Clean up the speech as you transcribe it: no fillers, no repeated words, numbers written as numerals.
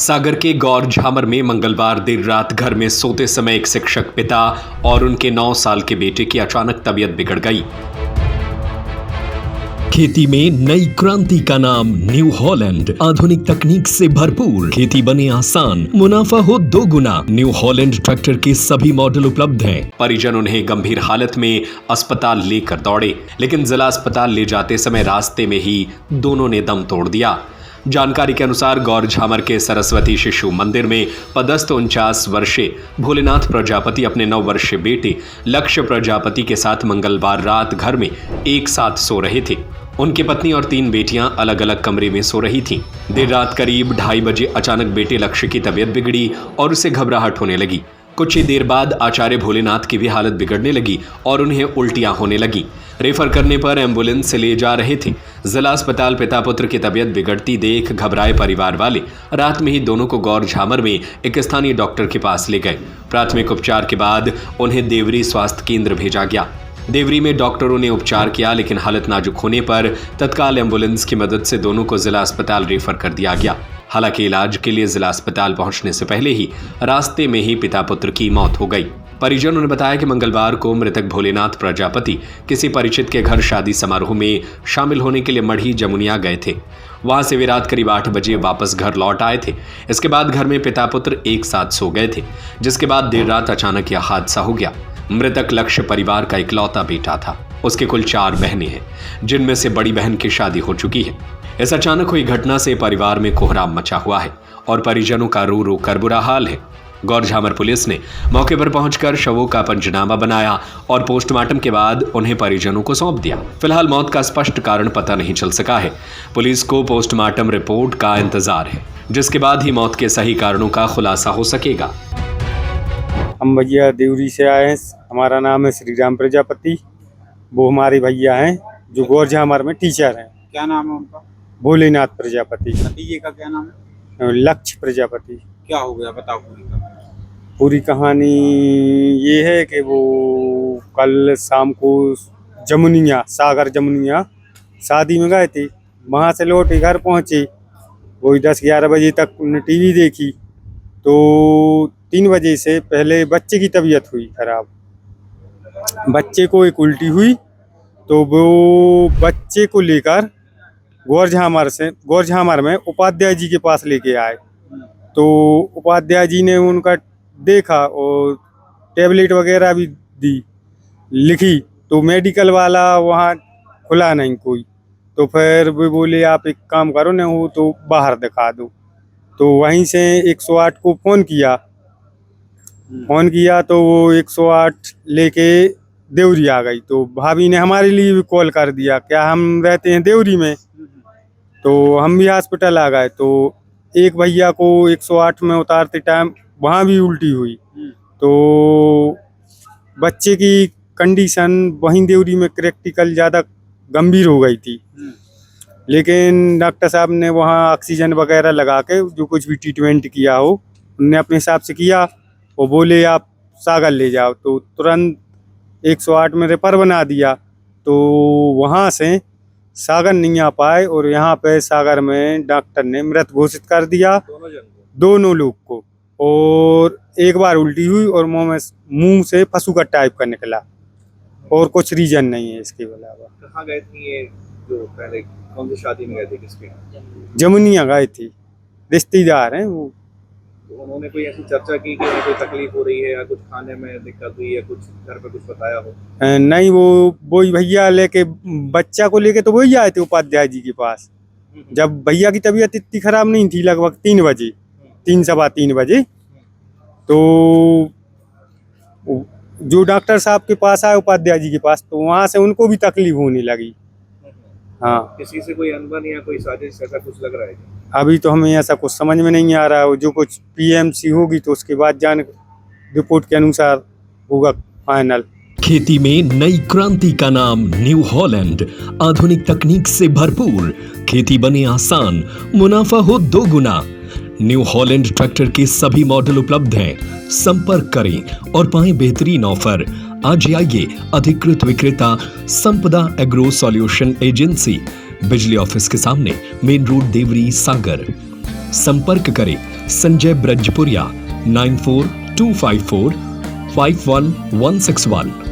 सागर के गौर झामर में मंगलवार देर रात घर में सोते समय एक शिक्षक पिता और उनके 9 साल के बेटे की अचानक तबीयत बिगड़ गई। खेती में नई क्रांति का नाम न्यू हॉलैंड, आधुनिक तकनीक से भरपूर, खेती बने आसान, मुनाफा हो 2 गुना। न्यू हॉलैंड ट्रैक्टर के सभी मॉडल उपलब्ध हैं। परिजन उन्हें गंभीर हालत में अस्पताल लेकर दौड़े, लेकिन जिला अस्पताल ले जाते समय रास्ते में ही दोनों ने दम तोड़ दिया। जानकारी के अनुसार गौर झामर के सरस्वती शिशु मंदिर में पदस्थ 49 वर्षीय भोलेनाथ प्रजापति अपने 9 वर्षीय बेटे लक्ष्य प्रजापति के साथ मंगलवार रात घर में एक साथ सो रहे थे। उनकी पत्नी और 3 बेटियां अलग अलग कमरे में सो रही थीं। देर रात करीब 2:30 बजे अचानक बेटे लक्ष्य की तबीयत बिगड़ी और उसे घबराहट होने लगी। कुछ ही देर बाद आचार्य भोलेनाथ की भी हालत बिगड़ने लगी और उन्हें उल्टियां होने लगी। रेफर करने पर एम्बुलेंस से ले जा रहे थे। जिला अस्पताल पिता पुत्र की तबीयत बिगड़ती देख घबराए परिवार वाले रात में ही दोनों को गौर झामर में एक स्थानीय डॉक्टर के पास ले गए। प्राथमिक उपचार के बाद उन्हें देवरी स्वास्थ्य केंद्र भेजा गया। देवरी में डॉक्टरों ने उपचार किया, लेकिन हालत नाजुक होने पर तत्काल एम्बुलेंस की मदद से दोनों को जिला अस्पताल रेफर कर दिया गया। हालांकि इलाज के लिए जिला अस्पताल पहुंचने से पहले ही रास्ते में ही पिता पुत्र की मौत हो गई। परिजनों ने बताया कि मंगलवार को मृतक भोलेनाथ प्रजापति किसी परिचित के घर शादी समारोह में शामिल होने के लिए मढ़ी जमुनिया गए थे। वहां से वे रात करीब 8 बजे वापस घर लौट आए थे। इसके बाद घर में पिता पुत्र एक साथ सो गए थे, जिसके बाद देर रात अचानक यह हादसा हो गया। मृतक लक्ष्य परिवार का इकलौता बेटा था। उसके कुल 4 बहनें हैं, जिनमें से बड़ी बहन की शादी हो चुकी है। इस अचानक हुई घटना से परिवार में कोहराम मचा हुआ है और परिजनों का रो रो कर बुरा हाल है। गौर झामर पुलिस ने मौके पर पहुंचकर शवों का पंचनामा बनाया और पोस्टमार्टम के बाद उन्हें परिजनों को सौंप दिया। फिलहाल मौत का स्पष्ट कारण पता नहीं चल सका है। पुलिस को पोस्टमार्टम रिपोर्ट का इंतजार है, जिसके बाद ही मौत के सही कारणों का खुलासा हो सकेगा। हम भैया देवरी से आए हैं। हमारा नाम है श्री राम प्रजापति। वो हमारे भैया हैं जो गौर झामर में टीचर हैं। क्या नाम है उनका? भोलेनाथ प्रजापति। भतीजे का क्या नाम है? लक्ष्य प्रजापति। क्या हो गया बताओ पूरी कहानी ये है कि वो कल शाम को सागर जमुनिया शादी में गए थे। वहाँ से लौटे घर पहुँचे, वही 10-11 बजे तक उन्हें टीवी देखी। तो 3 बजे से पहले बच्चे की तबीयत हुई खराब। बच्चे को एक उल्टी हुई, तो वो बच्चे को लेकर गौर झामर में उपाध्याय जी के पास लेके आए। तो उपाध्याय जी ने उनका देखा और टेबलेट वगैरह भी लिखी। तो मेडिकल वाला वहाँ खुला नहीं कोई। तो फिर वो बोले आप एक काम करो ना, वो तो बाहर दिखा दो। तो वहीं से 108 को फ़ोन किया तो वो 108 लेके देवरी आ गई। तो भाभी ने हमारे लिए भी कॉल कर दिया, क्या हम रहते हैं देवरी में, तो हम भी हॉस्पिटल आ गए। तो एक भैया को 108 में उतारते टाइम वहाँ भी उल्टी हुई। तो बच्चे की कंडीशन वहीं देवरी में क्रिटिकल ज़्यादा गंभीर हो गई थी, लेकिन डॉक्टर साहब ने वहाँ ऑक्सीजन वगैरह लगा के जो कुछ भी ट्रीटमेंट किया हो उनने अपने हिसाब से किया। वो बोले आप सागर ले जाओ, तो तुरंत 108 में रेफर बना दिया। तो वहाँ से सागर नहीं आ पाए और यहाँ पे सागर में डॉक्टर ने मृत घोषित कर दिया दोनों लोग को। और एक बार उल्टी हुई और मुंह से फसू का टाइप का निकला, और कुछ रीजन नहीं है इसके अलावा। कहाँ गए थे ये जो पहले, कौन सी शादी में गए थे, किसके? जमुनिया गए थे, रिश्तेदार हैं वो। तो उन्होंने कोई ऐसी चर्चा की कि उन्हें कोई तकलीफ हो रही है या कुछ खाने में दिक्कत हुई है, कुछ घर पे कुछ बताया हो? नहीं, वही भैया लेके बच्चा को लेके तो वही आए थे उपाध्याय जी के पास। जब भैया की तबीयत इतनी खराब नहीं थी, लगभग 3 बजे, 3-3:15 बजे, तो जो डॉक्टर साहब के पास आए उपाध्याय जी के पास, तो वहाँ से उनको भी तकलीफ होने लगी। हाँ, किसी से कोई अनबन या कोई साजिश ऐसा कुछ लग रहा है? अभी तो हमें ऐसा कुछ समझ में नहीं आ रहा है। जो कुछ पीएमसी होगी तो उसके बाद रिपोर्ट के अनुसार होगा फाइनल। खेती में नई क्रांति का नाम न्यू हॉलैंड, आधुनिक तकनीक से भरपूर, खेती बने आसान, मुनाफा हो 2 गुना। न्यू हॉलैंड ट्रैक्टर के सभी मॉडल उपलब्ध हैं। संपर्क करें और पाएं बेहतरीन ऑफर। आज आइए अधिकृत विक्रेता संपदा एग्रो सॉल्यूशन एजेंसी, बिजली ऑफिस के सामने, मेन रोड, देवरी, सागर। संपर्क करें संजय ब्रजपुरिया 9425451161।